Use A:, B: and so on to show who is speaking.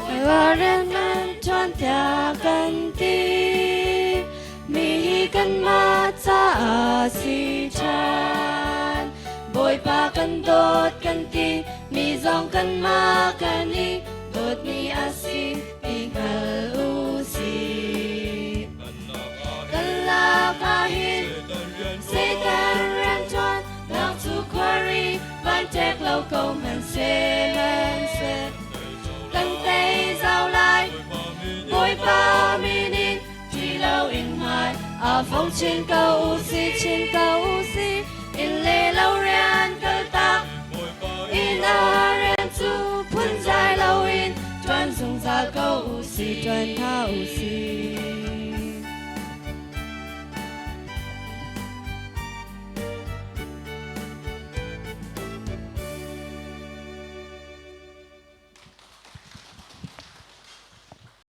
A: và đến man chuan tia kan ti mi kan ma cha si chan boy pa kan dot kan ti mi zong kan ma kan ni dot mi asi tingal usi kan la kahin Satan ran chuan nak tu quarry van tek lâu câu man se kan tay giao lai boy pa mi nin chỉ lâu in mai à phong trên cầu si in lê lâu ran cơ ta in a ran tu phun dài lâu in chuan sung ra cầu si chuan thao si